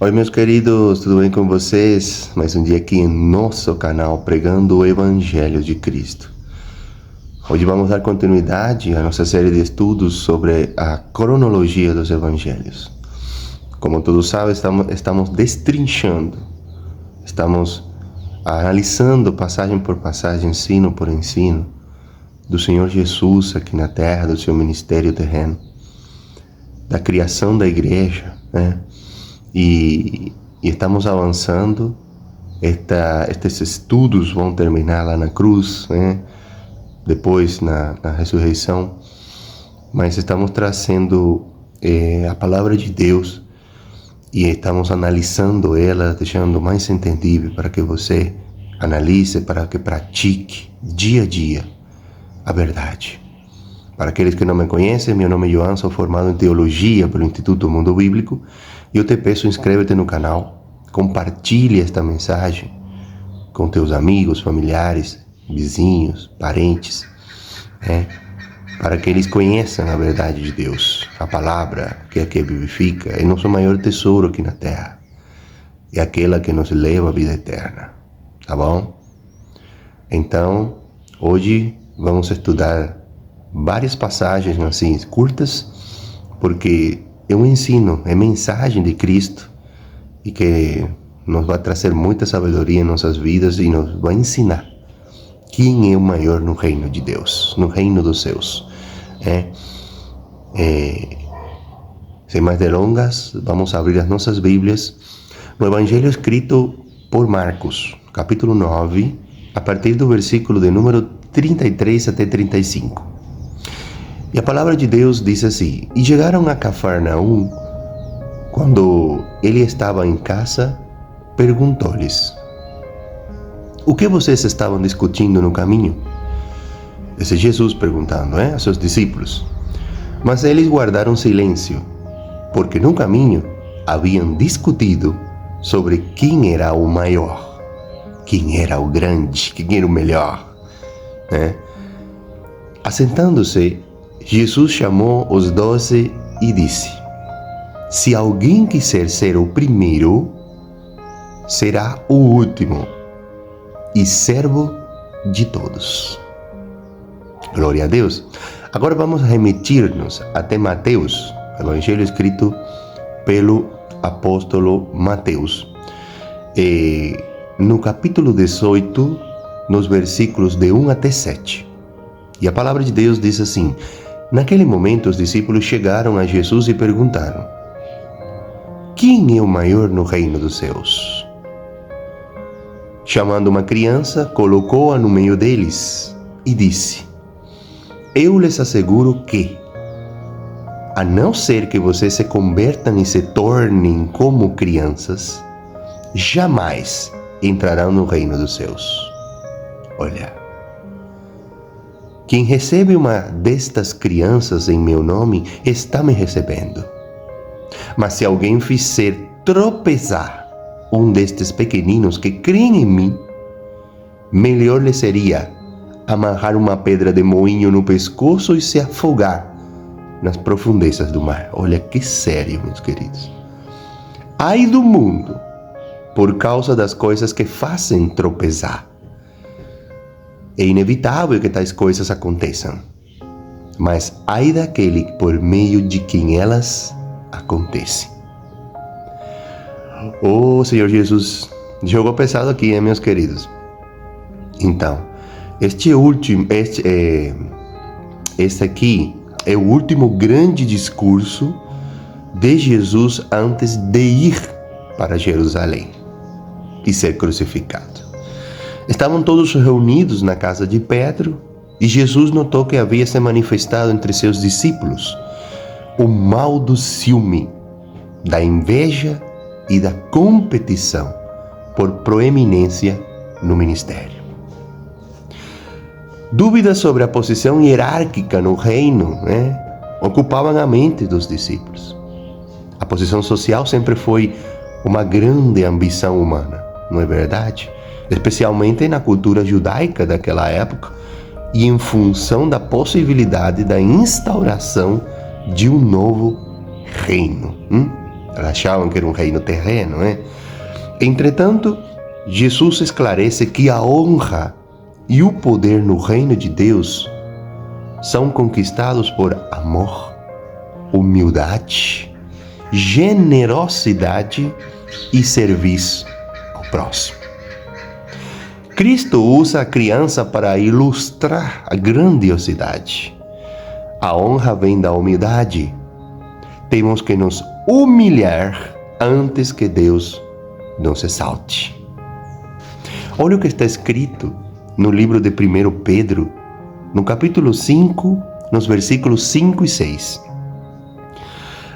Oi, meus queridos, tudo bem com vocês? Mais um dia aqui em nosso canal pregando o Evangelho de Cristo. Hoje vamos dar continuidade à nossa série de estudos sobre a cronologia dos Evangelhos. Como todos sabem, estamos destrinchando, estamos analisando passagem por passagem, ensino por ensino, do Senhor Jesus aqui na terra, do seu ministério terreno, da criação da igreja, né? E estamos avançando. Estes estudos vão terminar lá na cruz, né? Depois na ressurreição, mas estamos trazendo a palavra de Deus e estamos analisando ela, deixando mais entendível para que você analise, para que pratique dia a dia a verdade. Para aqueles que não me conhecem, meu nome é João, sou formado em Teologia pelo Instituto Mundo Bíblico e eu te peço, inscreve-te no canal, compartilhe esta mensagem com teus amigos, familiares, vizinhos, parentes, para que eles conheçam a verdade de Deus, a palavra que é que vivifica, é nosso maior tesouro aqui na terra, é aquela que nos leva à vida eterna, tá bom? Então, hoje vamos estudar várias passagens assim curtas, porque é um ensino, é mensagem de Cristo e que nos vai trazer muita sabedoria em nossas vidas e nos vai ensinar quem é o maior no reino de Deus, no reino dos céus. Sem mais delongas, vamos abrir as nossas Bíblias no Evangelho escrito por Marcos, capítulo 9, a partir do versículo de número 33 até 35. E a palavra de Deus diz assim: E chegaram a Cafarnaum. Quando ele estava em casa, perguntou-lhes: O que vocês estavam discutindo no caminho? Esse é Jesus perguntando, a seus discípulos. Mas eles guardaram silêncio, porque no caminho haviam discutido sobre quem era o maior, quem era o grande, quem era o melhor. Assentando-se, Jesus chamou os 12 e disse: Se alguém quiser ser o primeiro, será o último e servo de todos. Glória a Deus. Agora vamos remitir-nos até Mateus, Evangelho escrito pelo apóstolo Mateus. No capítulo 18, nos versículos de 1 até 7. E a palavra de Deus diz assim: Naquele momento os discípulos chegaram a Jesus e perguntaram: Quem é o maior no reino dos céus? Chamando uma criança, colocou-a no meio deles e disse: Eu lhes asseguro que, a não ser que vocês se convertam e se tornem como crianças, jamais entrarão no reino dos céus. Olha, quem recebe uma destas crianças em meu nome está me recebendo. Mas se alguém fizer tropeçar um destes pequeninos que creem em mim, melhor lhe seria amarrar uma pedra de moinho no pescoço e se afogar nas profundezas do mar. Olha que sério, meus queridos. Ai do mundo por causa das coisas que fazem tropeçar. É inevitável que tais coisas aconteçam, mas ai daquele por meio de quem elas acontecem. O Senhor Jesus jogou pesado aqui, meus queridos. Então, este aqui é o último grande discurso de Jesus antes de ir para Jerusalém e ser crucificado. Estavam todos reunidos na casa de Pedro e Jesus notou que havia se manifestado entre seus discípulos o mal do ciúme, da inveja e da competição por proeminência no ministério. Dúvidas sobre a posição hierárquica no reino, ocupavam a mente dos discípulos. A posição social sempre foi uma grande ambição humana, não é verdade? Especialmente na cultura judaica daquela época e em função da possibilidade da instauração de um novo reino. Elas achavam que era um reino terreno, né? Entretanto, Jesus esclarece que a honra e o poder no reino de Deus são conquistados por amor, humildade, generosidade e serviço ao próximo. Cristo usa a criança para ilustrar a grandiosidade. A honra vem da humildade. Temos que nos humilhar antes que Deus nos exalte. Olha o que está escrito no livro de 1 Pedro, no capítulo 5, nos versículos 5 e 6.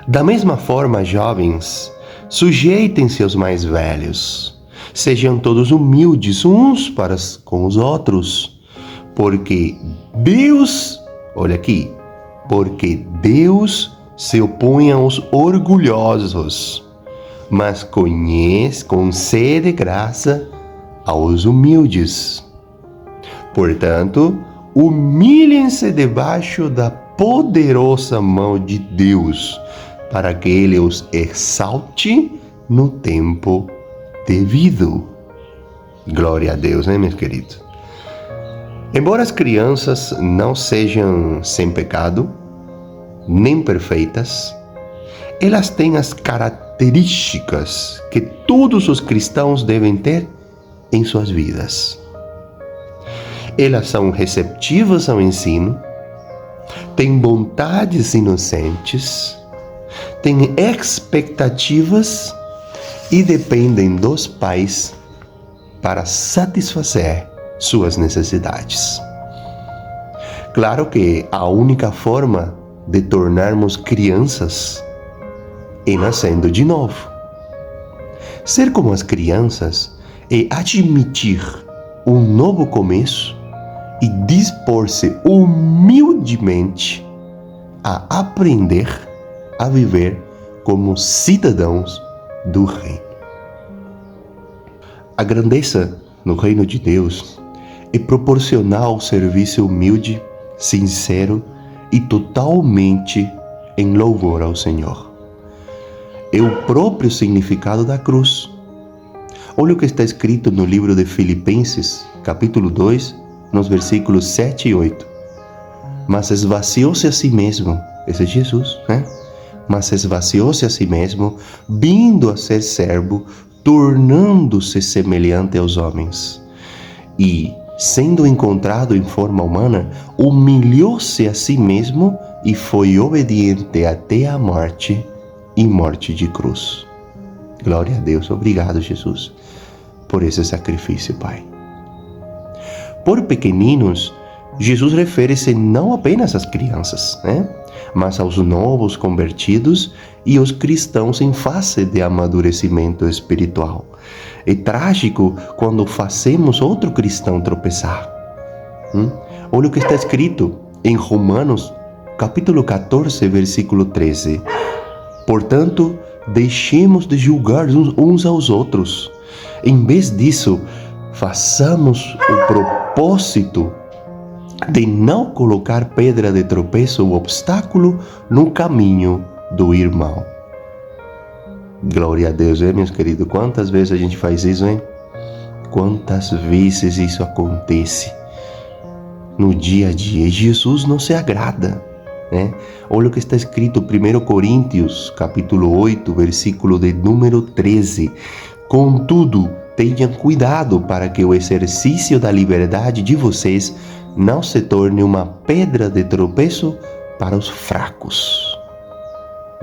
Da mesma forma, jovens, sujeitem-se aos mais velhos. Sejam todos humildes uns para com os outros, porque Deus, olha aqui, porque Deus se opõe aos orgulhosos, mas concede graça aos humildes. Portanto, humilhem-se debaixo da poderosa mão de Deus, para que Ele os exalte no tempo devido. Glória a Deus, né, meus queridos? Embora as crianças não sejam sem pecado, nem perfeitas, elas têm as características que todos os cristãos devem ter em suas vidas. Elas são receptivas ao ensino, têm vontades inocentes, têm expectativas e dependem dos pais para satisfazer suas necessidades. Claro que a única forma de tornarmos crianças é nascendo de novo. Ser como as crianças é admitir um novo começo e dispor-se humildemente a aprender a viver como cidadãos do reino. A grandeza no reino de Deus é proporcional ao serviço humilde, sincero e totalmente em louvor ao Senhor. É o próprio significado da cruz. Olha o que está escrito no livro de Filipenses, capítulo 2, nos versículos 7 e 8. Mas esvaziou-se a si mesmo, esse é Jesus, né? Mas esvaziou-se a si mesmo, vindo a ser servo, tornando-se semelhante aos homens. E, sendo encontrado em forma humana, humilhou-se a si mesmo e foi obediente até a morte e morte de cruz. Glória a Deus, obrigado, Jesus, por esse sacrifício, Pai. Por pequeninos, Jesus refere-se não apenas às crianças, né? Mas aos novos convertidos e aos cristãos em fase de amadurecimento espiritual. É trágico quando fazemos outro cristão tropeçar. Olha o que está escrito em Romanos, capítulo 14, versículo 13. Portanto, deixemos de julgar uns aos outros. Em vez disso, façamos o propósito de não colocar pedra de tropeço ou obstáculo no caminho do irmão. Glória a Deus, hein, meus queridos? Quantas vezes a gente faz isso, hein? Quantas vezes isso acontece no dia a dia? E Jesus não se agrada, né? Olha o que está escrito, 1 Coríntios, capítulo 8, versículo de número 13. Contudo, tenham cuidado para que o exercício da liberdade de vocês não se torne uma pedra de tropeço para os fracos.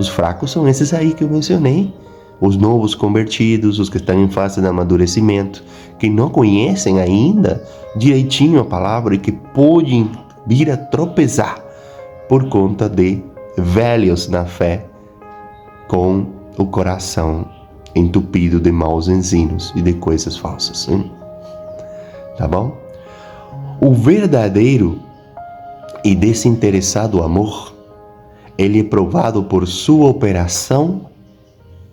Os fracos são esses aí que eu mencionei. Os novos convertidos, os que estão em fase de amadurecimento, que não conhecem ainda direitinho a palavra e que podem vir a tropeçar por conta de velhos na fé com o coração entupido de maus ensinos e de coisas falsas. Tá bom? O verdadeiro e desinteressado amor, ele é provado por sua operação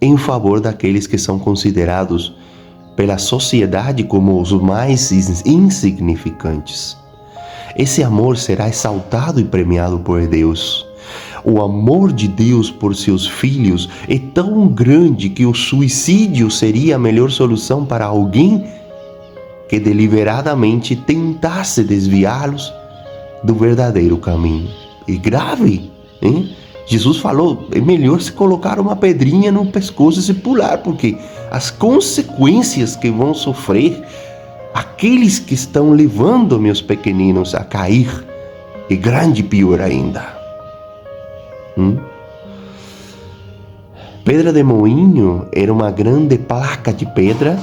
em favor daqueles que são considerados pela sociedade como os mais insignificantes. Esse amor será exaltado e premiado por Deus. O amor de Deus por seus filhos é tão grande que o suicídio seria a melhor solução para alguém que deliberadamente tentasse desviá-los do verdadeiro caminho. É grave, hein? Jesus falou, é melhor se colocar uma pedrinha no pescoço e se pular, porque as consequências que vão sofrer aqueles que estão levando meus pequeninos a cair é grande, pior ainda. Pedra de moinho era uma grande placa de pedra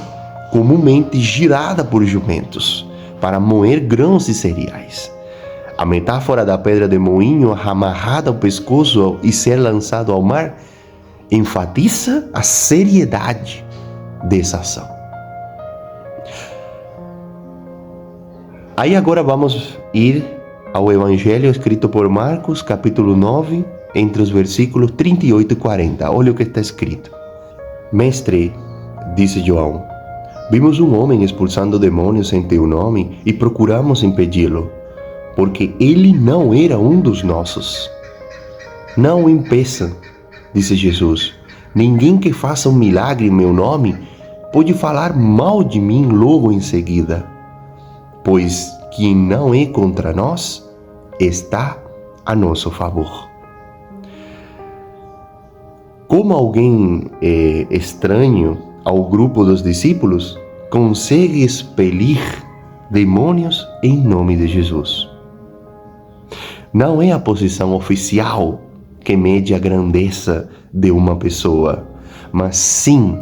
comumente girada por jumentos para moer grãos e cereais. A metáfora da pedra de moinho amarrada ao pescoço e ser lançado ao mar enfatiza a seriedade dessa ação. Aí agora vamos ir ao Evangelho escrito por Marcos, capítulo 9, entre os versículos 38 e 40. Olha o que está escrito. Mestre, disse João, vimos um homem expulsando demônios em teu nome e procuramos impedi-lo, porque ele não era um dos nossos. Não o impeça, disse Jesus. Ninguém que faça um milagre em meu nome pode falar mal de mim logo em seguida, pois quem não é contra nós está a nosso favor. Como alguém estranho ao grupo dos discípulos consegue expelir demônios em nome de Jesus? Não é a posição oficial que mede a grandeza de uma pessoa, mas sim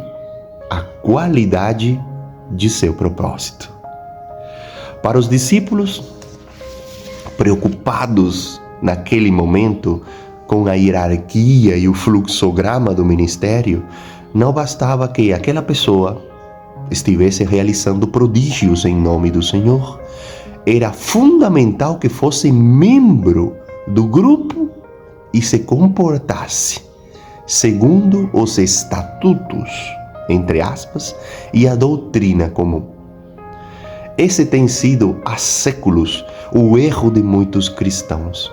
a qualidade de seu propósito. Para os discípulos, preocupados naquele momento com a hierarquia e o fluxograma do ministério, não bastava que aquela pessoa estivesse realizando prodígios em nome do Senhor. Era fundamental que fosse membro do grupo e se comportasse segundo os estatutos, entre aspas, e a doutrina comum. Esse tem sido há séculos o erro de muitos cristãos.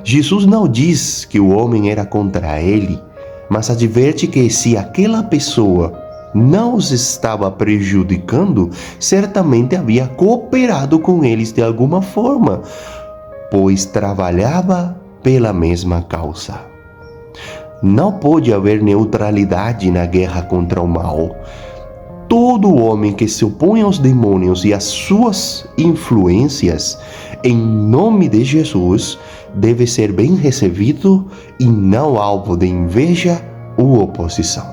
Jesus não diz que o homem era contra ele, mas adverte que se aquela pessoa não os estava prejudicando, certamente havia cooperado com eles de alguma forma, pois trabalhava pela mesma causa. Não pode haver neutralidade na guerra contra o mal. Todo homem que se opõe aos demônios e às suas influências, em nome de Jesus, deve ser bem recebido e não alvo de inveja ou oposição.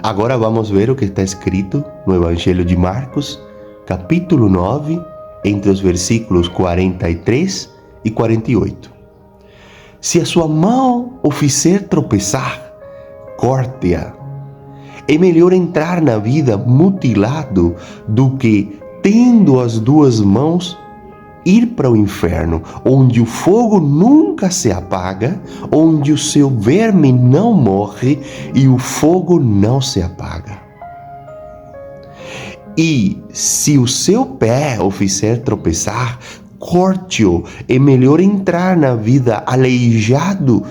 Agora vamos ver o que está escrito no Evangelho de Marcos, capítulo 9, entre os versículos 43 e 48. Se a sua mão o fizer tropeçar, corte-a. É melhor entrar na vida mutilado do que, tendo as duas mãos, ir para o inferno, onde o fogo nunca se apaga, onde o seu verme não morre e o fogo não se apaga. E se o seu pé o fizer tropeçar, corte-o. É melhor entrar na vida aleijado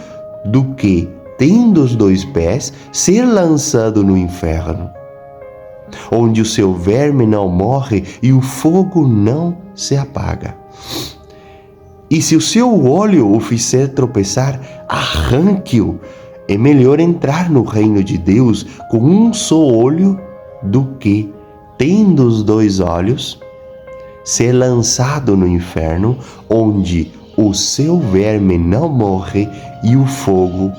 do que, tendo os dois pés, ser lançado no inferno, onde o seu verme não morre e o fogo não se apaga. E se o seu olho o fizer tropeçar, arranque-o. É melhor entrar no reino de Deus com um só olho do que, tendo os dois olhos, ser lançado no inferno, onde o seu verme não morre e o fogo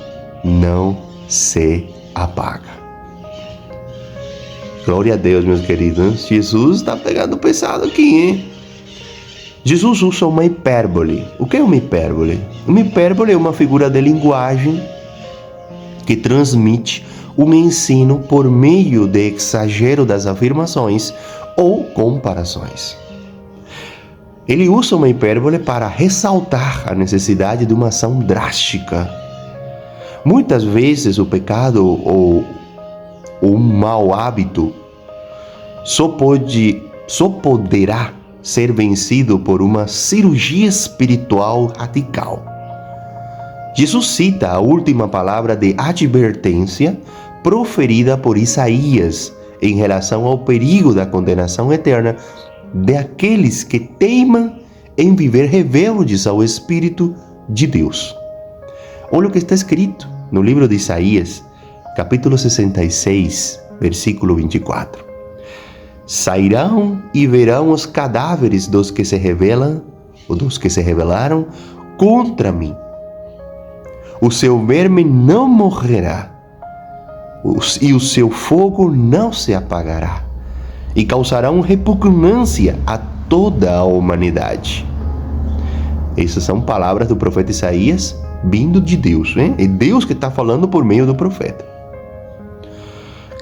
não se apaga. Glória a Deus, meus queridos. Jesus está pegando pesado aqui, hein? Jesus usa uma hipérbole. O que é uma hipérbole? Uma hipérbole é uma figura de linguagem que transmite um ensino por meio de exagero das afirmações ou comparações. Ele usa uma hipérbole para ressaltar a necessidade de uma ação drástica. Muitas vezes o pecado ou um mau hábito só poderá ser vencido por uma cirurgia espiritual radical. Jesus cita a última palavra de advertência proferida por Isaías em relação ao perigo da condenação eterna daqueles que teimam em viver rebeldes ao Espírito de Deus. Olha o que está escrito no livro de Isaías, capítulo 66, versículo 24. Sairão e verão os cadáveres dos que se rebelam, ou dos que se rebelaram contra mim. O seu verme não morrerá, e o seu fogo não se apagará, e causarão repugnância a toda a humanidade. Essas são palavras do profeta Isaías, vindo de Deus, né? É Deus que está falando por meio do profeta.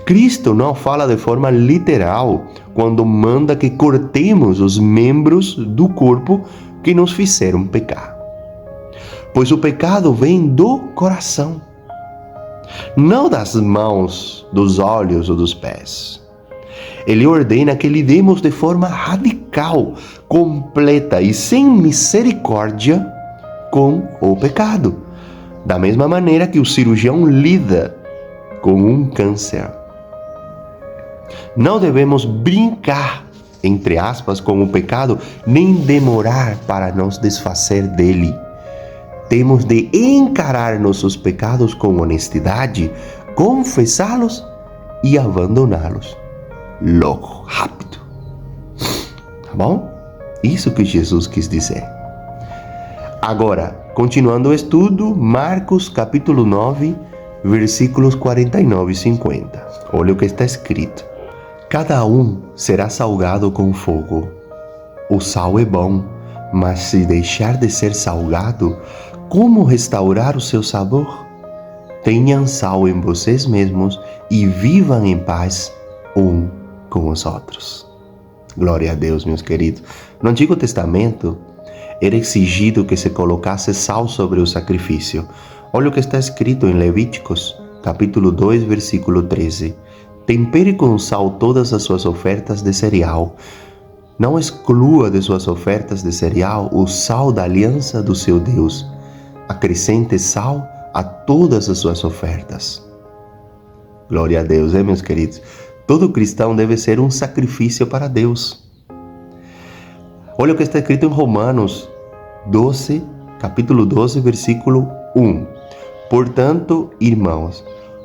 Cristo não fala de forma literal quando manda que cortemos os membros do corpo que nos fizeram pecar. Pois o pecado vem do coração, não das mãos, dos olhos ou dos pés. Ele ordena que lidemos de forma radical, completa e sem misericórdia com o pecado, da mesma maneira que o cirurgião lida com um câncer. Não devemos brincar, entre aspas, com o pecado, nem demorar para nos desfazer dele. Temos de encarar nossos pecados com honestidade, confessá-los e abandoná-los logo, rápido. Tá bom? Isso que Jesus quis dizer. Agora, continuando o estudo, Marcos capítulo 9, versículos 49 e 50. Olha o que está escrito. Cada um será salgado com fogo. O sal é bom, mas se deixar de ser salgado, como restaurar o seu sabor? Tenham sal em vocês mesmos e vivam em paz um com os outros. Glória a Deus, meus queridos. No Antigo Testamento, era exigido que se colocasse sal sobre o sacrifício. Olha o que está escrito em Levíticos, capítulo 2, versículo 13. Tempere com sal todas as suas ofertas de cereal. Não exclua de suas ofertas de cereal o sal da aliança do seu Deus. Acrescente sal a todas as suas ofertas. Glória a Deus, meus queridos? Todo cristão deve ser um sacrifício para Deus. Olha o que está escrito em Romanos 12, capítulo 12, versículo 1. Portanto, irmãos,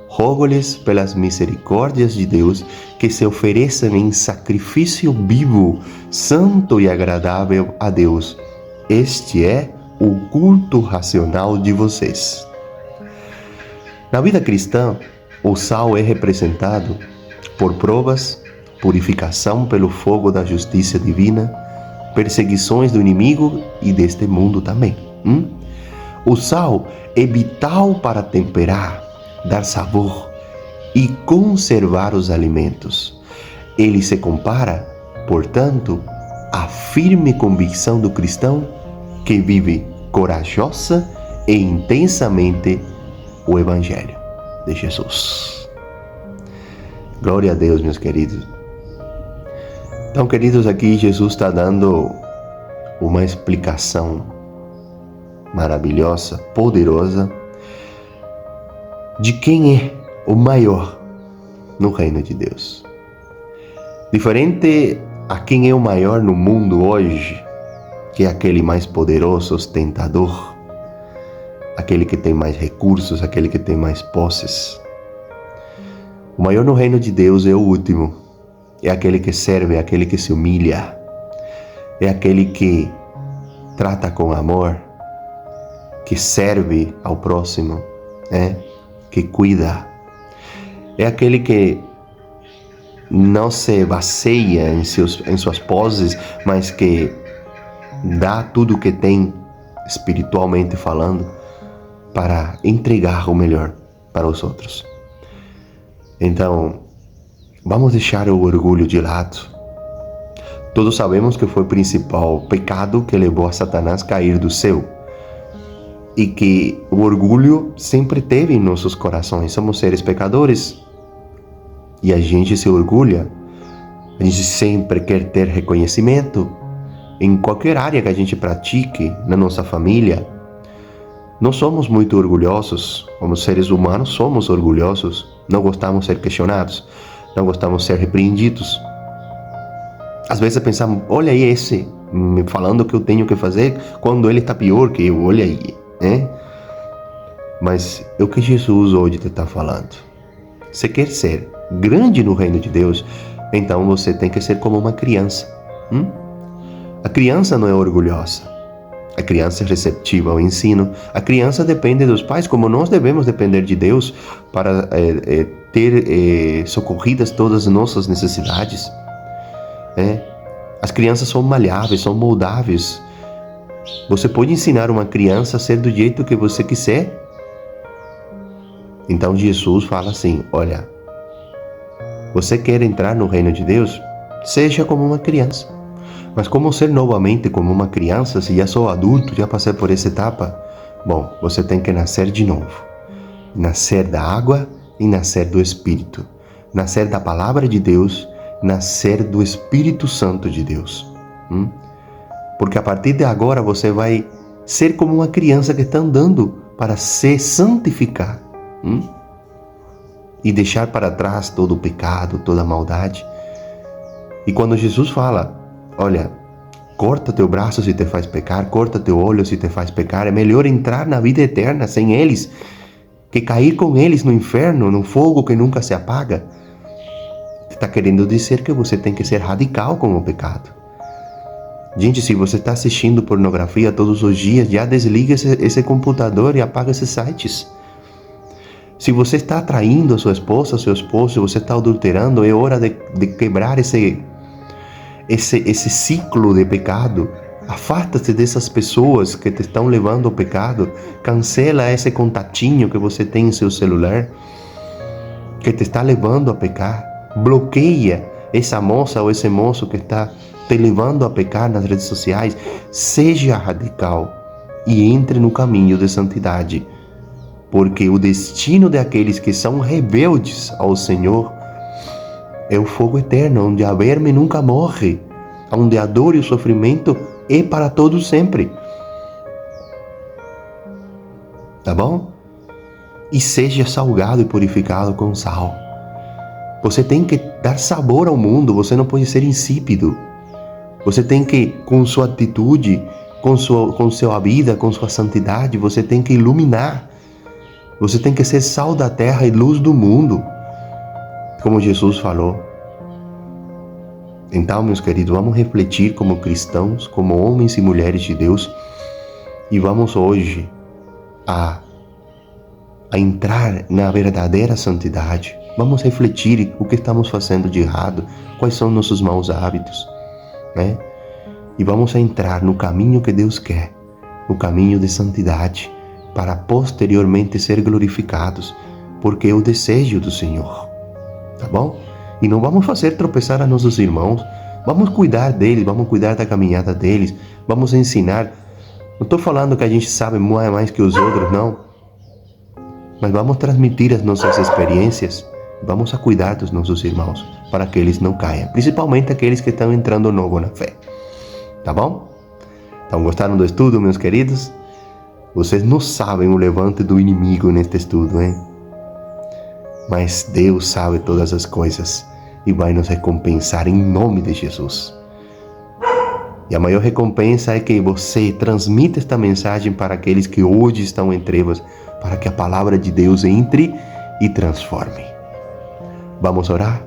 rogo-lhes pelas misericórdias de Deus que se ofereçam em sacrifício vivo, santo e agradável a Deus. Este é o culto racional de vocês. Na vida cristã, o sal é representado por provas, purificação pelo fogo da justiça divina, perseguições do inimigo e deste mundo também. O sal é vital para temperar, dar sabor e conservar os alimentos. Ele se compara, portanto, à firme convicção do cristão que vive corajosa e intensamente o Evangelho de Jesus. Glória a Deus, meus queridos. Então, queridos, aqui Jesus está dando uma explicação maravilhosa, poderosa, de quem é o maior no reino de Deus. Diferente a quem é o maior no mundo hoje, que é aquele mais poderoso, ostentador, aquele que tem mais recursos, aquele que tem mais posses. O maior no reino de Deus é o último, é aquele que serve, é aquele que se humilha, é aquele que trata com amor, que serve ao próximo, que cuida. É aquele que não se baseia em suas poses, mas que dá tudo o que tem, espiritualmente falando, para entregar o melhor para os outros. Então, vamos deixar o orgulho de lado. Todos sabemos que foi o principal pecado que levou a Satanás a cair do céu. E que o orgulho sempre teve em nossos corações. Somos seres pecadores. E a gente se orgulha. A gente sempre quer ter reconhecimento em qualquer área que a gente pratique, na nossa família, Nós somos muito orgulhosos, como seres humanos somos orgulhosos, não gostamos de ser questionados, não gostamos de ser repreendidos. Às vezes pensamos, olha aí esse me falando o que eu tenho que fazer, quando ele está pior que eu, olha aí, né? Mas é o que Jesus hoje te está falando. Você quer ser grande no reino de Deus, então você tem que ser como uma criança. A criança não é orgulhosa. A criança é receptiva ao ensino. A criança depende dos pais, como nós devemos depender de Deus para ter socorridas todas as nossas necessidades. As crianças são maleáveis, são moldáveis. Você pode ensinar uma criança a ser do jeito que você quiser. Então Jesus fala assim, olha, você quer entrar no reino de Deus? Seja como uma criança. Mas como ser novamente como uma criança, se já sou adulto, já passei por essa etapa? Bom, você tem que nascer de novo. Nascer da água e nascer do Espírito. Nascer da palavra de Deus, nascer do Espírito Santo de Deus. Porque a partir de agora você vai ser como uma criança que está andando para se santificar. E deixar para trás todo o pecado, toda a maldade. E quando Jesus fala, olha, corta teu braço se te faz pecar, corta teu olho se te faz pecar, é melhor entrar na vida eterna sem eles, que cair com eles no inferno, no fogo que nunca se apaga. Está querendo dizer que você tem que ser radical com o pecado. Gente, se você está assistindo pornografia todos os dias, já desliga esse computador e apaga esses sites. Se você está traindo a sua esposa, seu esposo, se você está adulterando, é hora de quebrar esse ciclo de pecado. Afasta-se dessas pessoas que te estão levando ao pecado. Cancela esse contatinho que você tem em seu celular, que te está levando a pecar. Bloqueia essa moça ou esse moço que está te levando a pecar nas redes sociais. Seja radical e entre no caminho de santidade. Porque o destino daqueles que são rebeldes ao Senhor é o fogo eterno, onde a verme nunca morre, onde a dor e o sofrimento é para todos sempre. Tá bom? E seja salgado e purificado com sal. Você tem que dar sabor ao mundo, você não pode ser insípido. Você tem que, com sua atitude, com sua vida, com sua santidade, você tem que iluminar. Você tem que ser sal da terra e luz do mundo, como Jesus falou. Então, meus queridos, vamos refletir como cristãos, como homens e mulheres de Deus, e vamos hoje a entrar na verdadeira santidade. Vamos refletir o que estamos fazendo de errado, quais são nossos maus hábitos, né? E vamos entrar no caminho que Deus quer, no caminho de santidade, para posteriormente ser glorificados, porque é o desejo do Senhor, tá bom? E não vamos fazer tropeçar a nossos irmãos, vamos cuidar deles, vamos cuidar da caminhada deles, vamos ensinar. Não estou falando que a gente sabe mais que os outros, não, mas vamos transmitir as nossas experiências, vamos a cuidar dos nossos irmãos, para que eles não caiam, principalmente aqueles que estão entrando novo na fé, tá bom? Então, gostaram do estudo, meus queridos? Vocês não sabem o levante do inimigo neste estudo, hein? Mas Deus sabe todas as coisas e vai nos recompensar em nome de Jesus. E a maior recompensa é que você transmita esta mensagem para aqueles que hoje estão em trevas, para que a palavra de Deus entre e transforme. Vamos orar?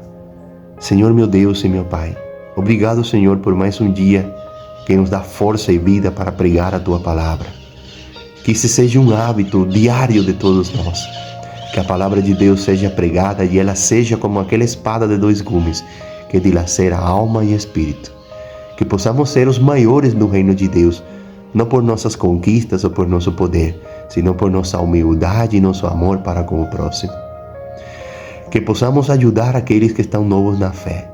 Senhor meu Deus e meu Pai, obrigado, Senhor, por mais um dia que nos dá força e vida para pregar a Tua palavra. Que esse seja um hábito diário de todos nós. Que a palavra de Deus seja pregada e ela seja como aquela espada de 2 gumes que dilacera alma e espírito. Que possamos ser os maiores no reino de Deus, não por nossas conquistas ou por nosso poder, senão por nossa humildade e nosso amor para com o próximo. Que possamos ajudar aqueles que estão novos na fé.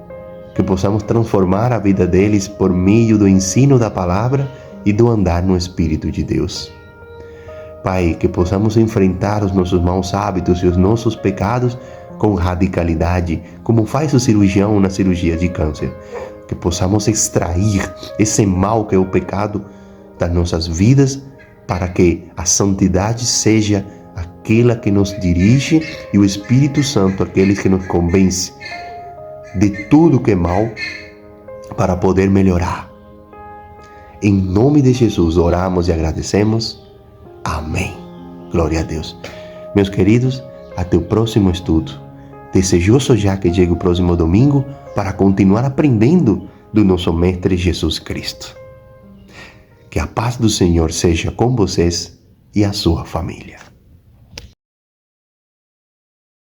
Que possamos transformar a vida deles por meio do ensino da palavra e do andar no Espírito de Deus. Pai, que possamos enfrentar os nossos maus hábitos e os nossos pecados com radicalidade, como faz o cirurgião na cirurgia de câncer. Que possamos extrair esse mal que é o pecado das nossas vidas para que a santidade seja aquela que nos dirige e o Espírito Santo aquele que nos convence de tudo que é mal para poder melhorar. Em nome de Jesus oramos e agradecemos. Amém. Glória a Deus. Meus queridos, até o próximo estudo. Desejoso já que chegue o próximo domingo para continuar aprendendo do nosso Mestre Jesus Cristo. Que a paz do Senhor seja com vocês e a sua família.